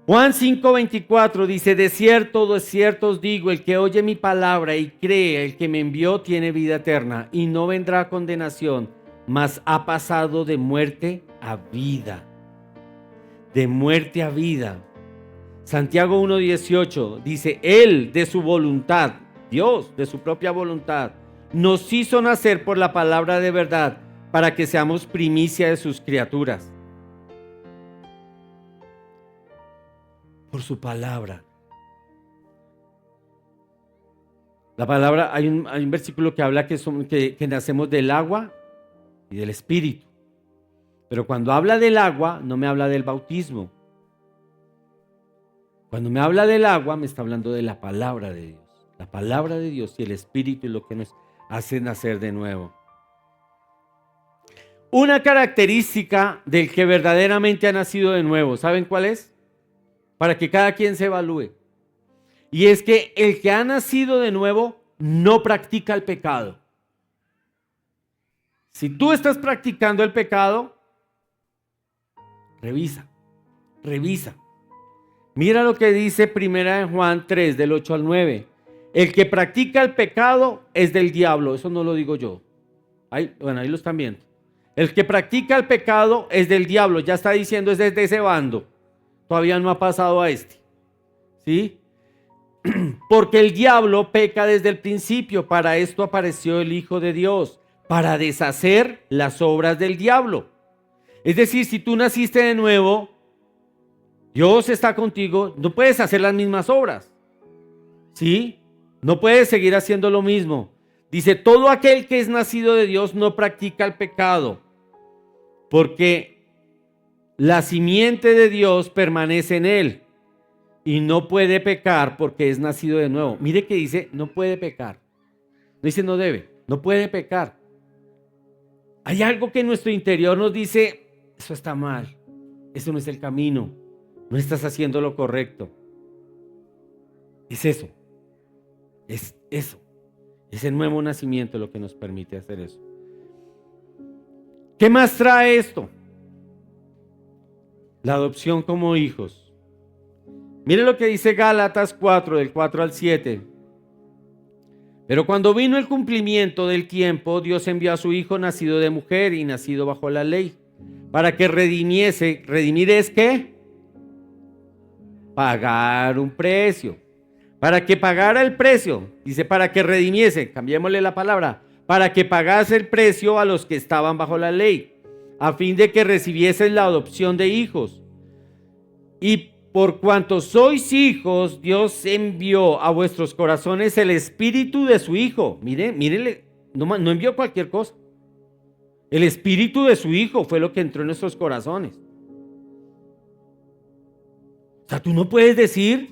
Juan 5:24 dice, de cierto os digo, el que oye mi palabra y cree el que me envió tiene vida eterna y no vendrá a condenación, mas ha pasado de muerte a vida. De muerte a vida. Santiago 1:18 dice, Él de su voluntad, Dios de su propia voluntad, nos hizo nacer por la palabra de verdad para que seamos primicia de sus criaturas. Por su palabra. La palabra, hay un versículo que habla que nacemos del agua y del Espíritu. Pero cuando habla del agua, no me habla del bautismo. Cuando me habla del agua, me está hablando de la palabra de Dios. La palabra de Dios y el Espíritu es lo que nos hace nacer de nuevo. Una característica del que verdaderamente ha nacido de nuevo, ¿saben cuál es? Para que cada quien se evalúe. Y es que el que ha nacido de nuevo no practica el pecado. Si tú estás practicando el pecado, revisa. Mira lo que dice 1 Juan 3, del 8 al 9. El que practica el pecado es del diablo. Eso no lo digo yo. Ahí lo están viendo. El que practica el pecado es del diablo. Ya está diciendo, es desde ese bando. Todavía no ha pasado a este. ¿Sí? Porque el diablo peca desde el principio. Para esto apareció el Hijo de Dios. Para deshacer las obras del diablo. Es decir, si tú naciste de nuevo, Dios está contigo, no puedes hacer las mismas obras. ¿Sí? No puedes seguir haciendo lo mismo. Dice, todo aquel que es nacido de Dios no practica el pecado. Porque la simiente de Dios permanece en él y no puede pecar porque es nacido de nuevo. Mire que dice, no puede pecar. No dice no debe, no puede pecar. Hay algo que en nuestro interior nos dice, eso está mal, eso no es el camino, no estás haciendo lo correcto. Es eso, es el nuevo nacimiento lo que nos permite hacer eso. ¿Qué más trae esto? La adopción como hijos. Mire lo que dice Gálatas 4, del 4 al 7. Pero cuando vino el cumplimiento del tiempo, Dios envió a su Hijo nacido de mujer y nacido bajo la ley, para que redimiese. ¿Redimir es qué? Pagar un precio. Para que pagara el precio. Dice para que redimiese, cambiémosle la palabra, para que pagase el precio a los que estaban bajo la ley, a fin de que recibiesen la adopción de hijos. Y por cuanto sois hijos, Dios envió a vuestros corazones el espíritu de su Hijo. Mírenle, no envió cualquier cosa. El espíritu de su Hijo fue lo que entró en nuestros corazones. O sea, tú no puedes decir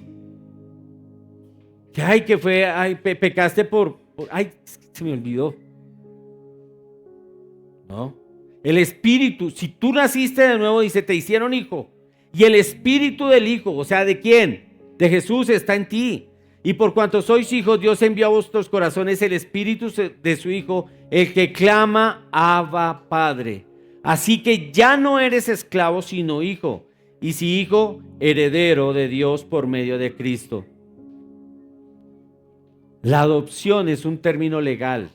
que pecaste por se me olvidó. No. El espíritu, si tú naciste de nuevo, dice, te hicieron hijo. Y el espíritu del Hijo, o sea, ¿de quién? De Jesús está en ti. Y por cuanto sois hijos, Dios envió a vuestros corazones el Espíritu de su Hijo, el que clama, Abba, Padre. Así que ya no eres esclavo, sino hijo. Y si hijo, heredero de Dios por medio de Cristo. La adopción es un término legal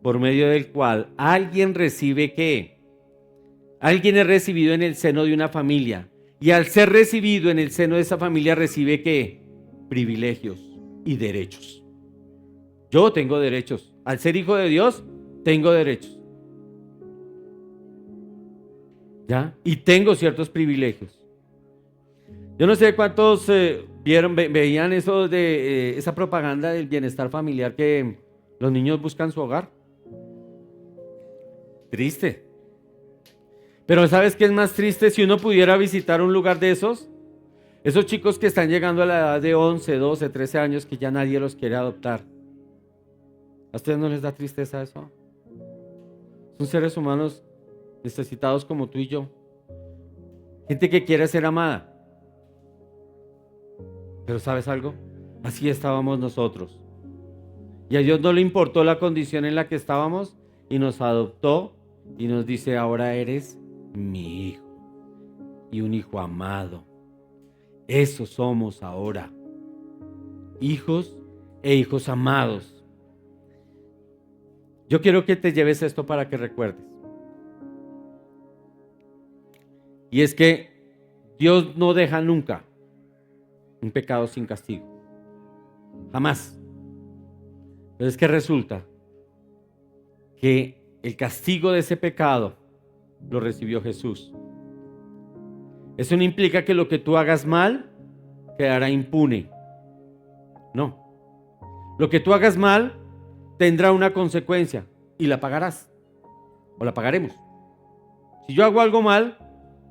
por medio del cual alguien recibe ¿qué? Alguien es recibido en el seno de una familia. Y al ser recibido en el seno de esa familia recibe ¿qué? Privilegios y derechos. Yo tengo derechos. Al ser hijo de Dios, tengo derechos. ¿Ya? Y tengo ciertos privilegios. Yo no sé cuántos veían eso de esa propaganda del bienestar familiar, que los niños buscan su hogar. Triste. Pero ¿sabes qué es más triste? Si uno pudiera visitar un lugar de esos chicos que están llegando a la edad de 11, 12, 13 años, que ya nadie los quiere adoptar. ¿A ustedes no les da tristeza eso? Son seres humanos necesitados como tú y yo. Gente que quiere ser amada. Pero ¿sabes algo? Así estábamos nosotros. Y a Dios no le importó la condición en la que estábamos y nos adoptó y nos dice: ahora eres mi hijo y un hijo amado. Eso somos ahora. Hijos e hijos amados. Yo quiero que te lleves esto para que recuerdes. Y es que Dios no deja nunca un pecado sin castigo. Jamás. Pero es que resulta que el castigo de ese pecado lo recibió Jesús. Eso no implica que lo que tú hagas mal quedará impune. No. Lo que tú hagas mal tendrá una consecuencia y la pagarás. O la pagaremos. Si yo hago algo mal,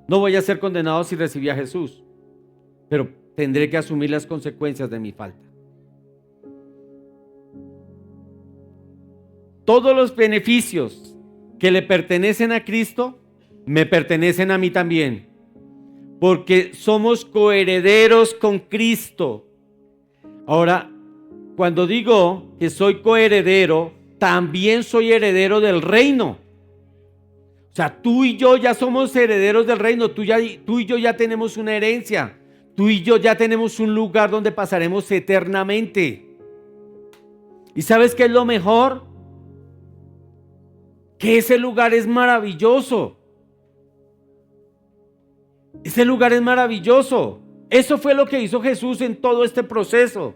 no voy a ser condenado si recibí a Jesús, pero tendré que asumir las consecuencias de mi falta. Todos los beneficios que le pertenecen a Cristo me pertenecen a mí también, porque somos coherederos con Cristo. Ahora, cuando digo que soy coheredero, también soy heredero del reino. O sea, tú y yo ya somos herederos del reino. Tú y yo ya tenemos una herencia. Tú y yo ya tenemos un lugar donde pasaremos eternamente. ¿Y sabes qué es lo mejor? Que ese lugar es maravilloso. Ese lugar es maravilloso. Eso fue lo que hizo Jesús en todo este proceso.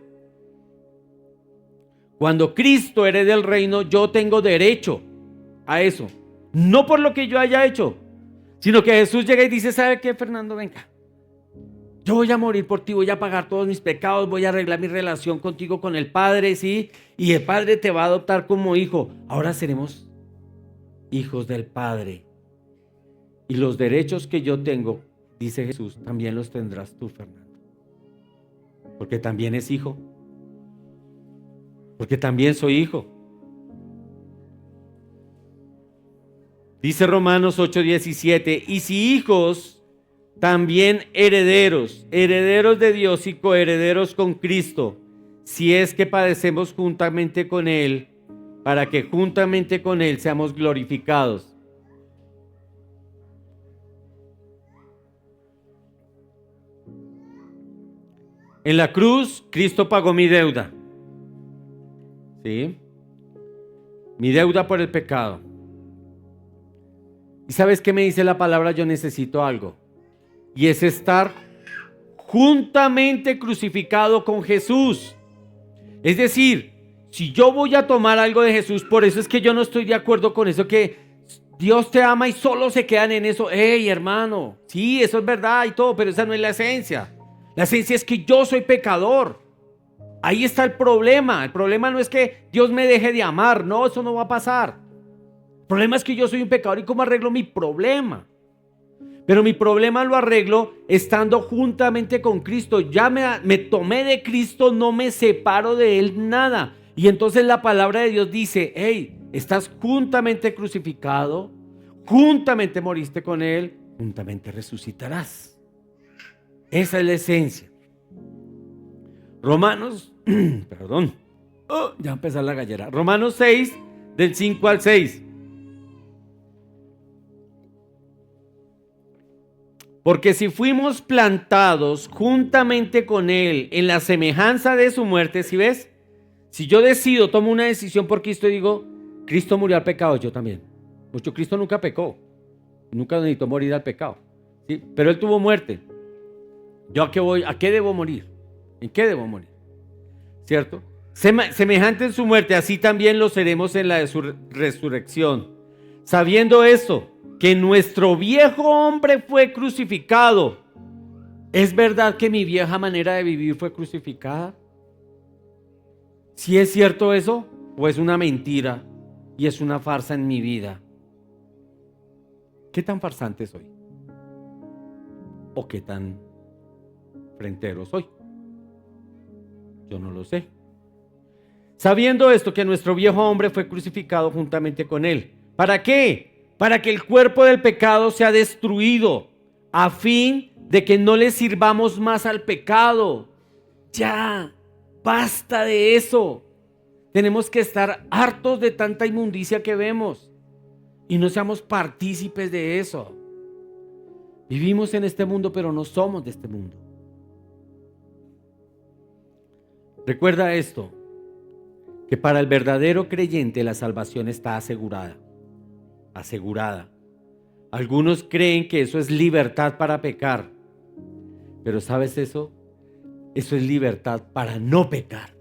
Cuando Cristo hereda el reino, yo tengo derecho a eso. No por lo que yo haya hecho, sino que Jesús llega y dice: ¿sabe qué, Fernando? Venga, yo voy a morir por ti, voy a pagar todos mis pecados, voy a arreglar mi relación contigo, con el Padre, ¿sí? Y el Padre te va a adoptar como hijo. Ahora seremos hijos del Padre. Y los derechos que yo tengo, dice Jesús, también los tendrás tú, Fernando. Porque también es hijo. Porque también soy hijo. Dice Romanos 8:17, y si hijos, también herederos, herederos de Dios y coherederos con Cristo, si es que padecemos juntamente con Él, para que juntamente con Él seamos glorificados. En la cruz, Cristo pagó mi deuda. ¿Sí? Mi deuda por el pecado. ¿Y sabes qué me dice la palabra? Yo necesito algo. Y es estar juntamente crucificado con Jesús. Es decir, si yo voy a tomar algo de Jesús, por eso es que yo no estoy de acuerdo con eso que Dios te ama y solo se quedan en eso. Hey, hermano, sí, eso es verdad y todo, pero esa no es la esencia. La esencia es que yo soy pecador. Ahí está el problema. El problema no es que Dios me deje de amar. No, eso no va a pasar. El problema es que yo soy un pecador. ¿Y cómo arreglo mi problema? Pero mi problema lo arreglo estando juntamente con Cristo. Ya me tomé de Cristo, no me separo de Él nada. Y entonces la palabra de Dios dice: hey, estás juntamente crucificado, juntamente moriste con Él, juntamente resucitarás. Esa es la esencia. Romanos, perdón, ya empezó la gallera. Romanos 6, del 5 al 6. Porque si fuimos plantados juntamente con Él en la semejanza de su muerte, ¿sí ves? Si yo decido, tomo una decisión por Cristo y digo, Cristo murió al pecado, yo también. Mucho Cristo nunca pecó, nunca necesitó morir al pecado, ¿sí? Pero Él tuvo muerte. ¿Yo a qué voy? ¿A qué debo morir? ¿En qué debo morir? ¿Cierto? Semejante en su muerte, así también lo seremos en la resurrección. Sabiendo esto, que nuestro viejo hombre fue crucificado. ¿Es verdad que mi vieja manera de vivir fue crucificada? ¿Sí es cierto eso? ¿O es una mentira y es una farsa en mi vida? ¿Qué tan farsante soy? ¿O qué tan frentero soy? Yo no lo sé. Sabiendo esto, que nuestro viejo hombre fue crucificado juntamente con él. ¿Para qué? Para que el cuerpo del pecado sea destruido, a fin de que no le sirvamos más al pecado. Ya, basta de eso. Tenemos que estar hartos de tanta inmundicia que vemos y no seamos partícipes de eso. Vivimos en este mundo, pero no somos de este mundo. Recuerda esto, que para el verdadero creyente la salvación está asegurada. Asegurada. Algunos creen que eso es libertad para pecar, pero ¿sabes eso? Eso es libertad para no pecar.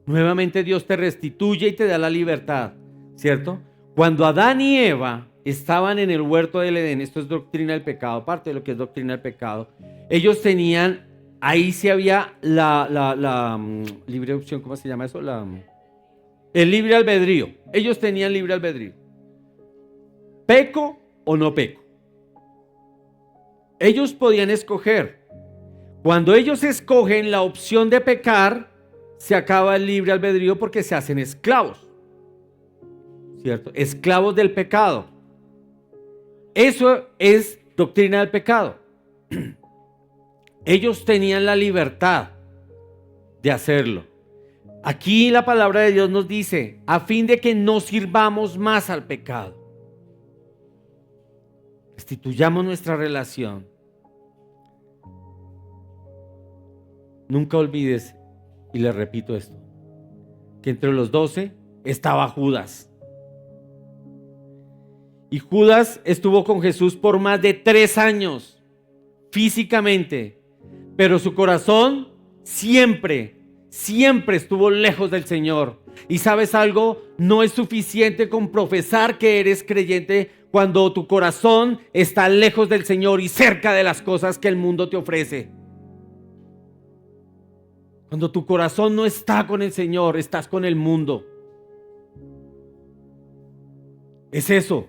Nuevamente Dios te restituye y te da la libertad, ¿cierto? Cuando Adán y Eva estaban en el huerto del Edén, esto es doctrina del pecado, parte de lo que es doctrina del pecado, ellos tenían, ahí sí había la libre opción, ¿cómo se llama eso? El libre albedrío. Ellos tenían libre albedrío. ¿Peco o no peco? Ellos podían escoger. Cuando ellos escogen la opción de pecar, se acaba el libre albedrío porque se hacen esclavos, ¿cierto? Esclavos del pecado. Eso es doctrina del pecado. Ellos tenían la libertad de hacerlo. Aquí la palabra de Dios nos dice, a fin de que no sirvamos más al pecado. Restituyamos nuestra relación. Nunca olvides, y le repito esto, que entre los 12 estaba Judas. Y Judas estuvo con Jesús por más de 3 años, físicamente, pero su corazón siempre estuvo lejos del Señor. Y ¿sabes algo? No es suficiente con profesar que eres creyente cuando tu corazón está lejos del Señor y cerca de las cosas que el mundo te ofrece. Cuando tu corazón no está con el Señor, estás con el mundo. Es eso.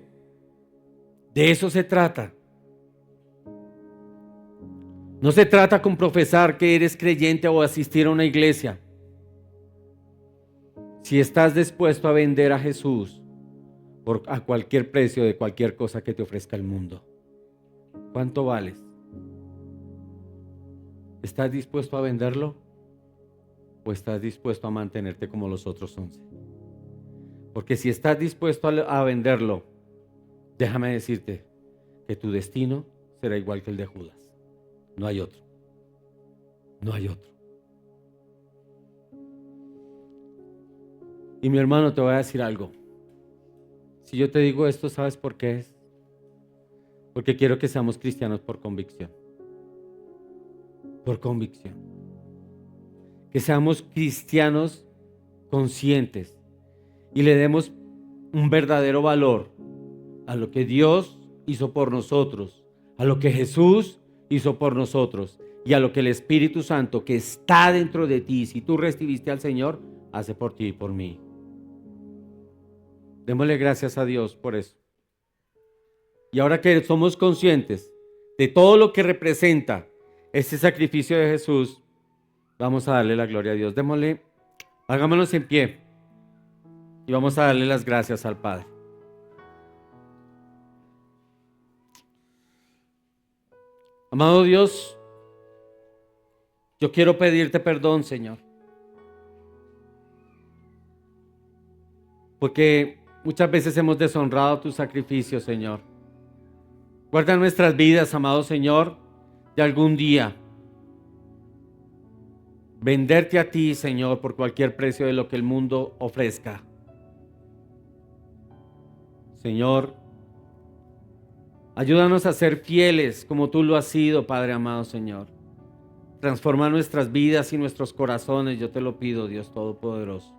De eso se trata. No se trata con profesar que eres creyente o asistir a una iglesia. Si estás dispuesto a vender a Jesús a cualquier precio de cualquier cosa que te ofrezca el mundo, ¿cuánto vales? ¿Estás dispuesto a venderlo? ¿O estás dispuesto a mantenerte como los otros 11? Porque si estás dispuesto a venderlo, déjame decirte que tu destino será igual que el de Judas. No hay otro. No hay otro. Y mi hermano, te voy a decir algo. Si yo te digo esto, ¿sabes por qué es? Porque quiero que seamos cristianos por convicción. Por convicción. Que seamos cristianos conscientes y le demos un verdadero valor a lo que Dios hizo por nosotros, a lo que Jesús hizo por nosotros y a lo que el Espíritu Santo que está dentro de ti, si tú recibiste al Señor, hace por ti y por mí. Démosle gracias a Dios por eso. Y ahora que somos conscientes de todo lo que representa este sacrificio de Jesús, vamos a darle la gloria a Dios. Démosle, hagámonos en pie y vamos a darle las gracias al Padre. Amado Dios, Yo quiero pedirte perdón, Señor. Porque muchas veces hemos deshonrado tu sacrificio, Señor. Guarda nuestras vidas, amado Señor, de algún día venderte a ti, Señor, por cualquier precio de lo que el mundo ofrezca. Señor, ayúdanos a ser fieles como tú lo has sido, Padre amado, Señor. Transforma nuestras vidas y nuestros corazones, yo te lo pido, Dios Todopoderoso.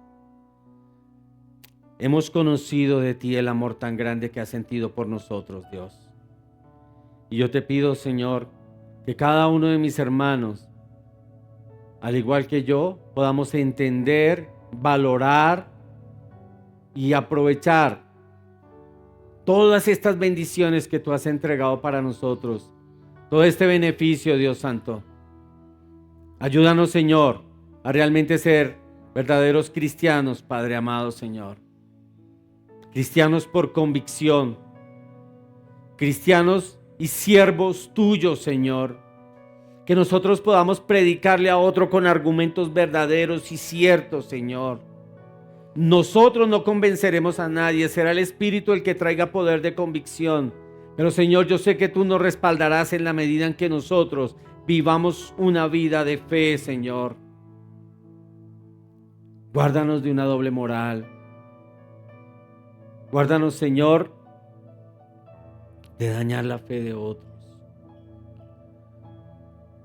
Hemos conocido de ti el amor tan grande que has sentido por nosotros, Dios. Y yo te pido, Señor, que cada uno de mis hermanos, al igual que yo, podamos entender, valorar y aprovechar todas estas bendiciones que tú has entregado para nosotros. Todo este beneficio, Dios Santo. Ayúdanos, Señor, a realmente ser verdaderos cristianos, Padre amado, Señor. Cristianos por convicción. Cristianos y siervos tuyos, Señor. Que nosotros podamos predicarle a otro con argumentos verdaderos y ciertos, Señor. Nosotros no convenceremos a nadie, será el Espíritu el que traiga poder de convicción. Pero, Señor, yo sé que tú nos respaldarás en la medida en que nosotros vivamos una vida de fe, Señor. Guárdanos de una doble moral. Guárdanos, Señor, de dañar la fe de otros.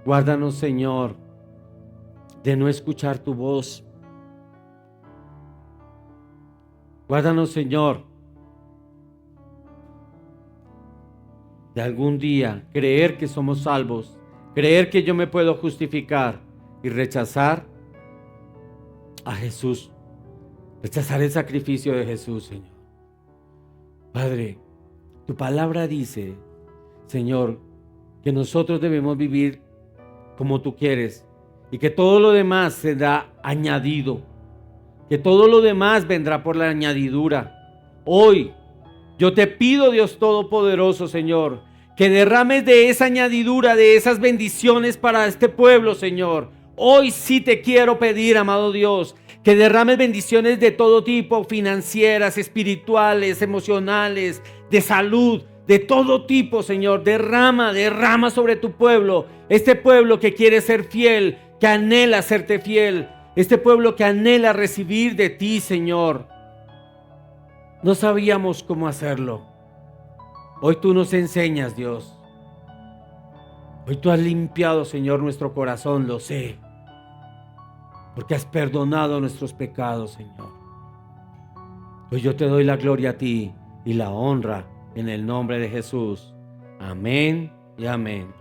Guárdanos, Señor, de no escuchar tu voz. Guárdanos, Señor, de algún día creer que somos salvos, creer que yo me puedo justificar y rechazar a Jesús, rechazar el sacrificio de Jesús, Señor. Padre, tu palabra dice, Señor, que nosotros debemos vivir como tú quieres y que todo lo demás será añadido, que todo lo demás vendrá por la añadidura. Hoy yo te pido, Dios Todopoderoso, Señor, que derrames de esa añadidura, de esas bendiciones para este pueblo, Señor. Hoy sí te quiero pedir, amado Dios, que derrames bendiciones de todo tipo, financieras, espirituales, emocionales, de salud, de todo tipo, Señor. Derrama sobre tu pueblo, este pueblo que quiere ser fiel, que anhela serte fiel, este pueblo que anhela recibir de ti, Señor. No sabíamos cómo hacerlo. Hoy tú nos enseñas, Dios. Hoy tú has limpiado, Señor, nuestro corazón, lo sé. Porque has perdonado nuestros pecados, Señor. Hoy yo te doy la gloria a ti y la honra en el nombre de Jesús. Amén y amén.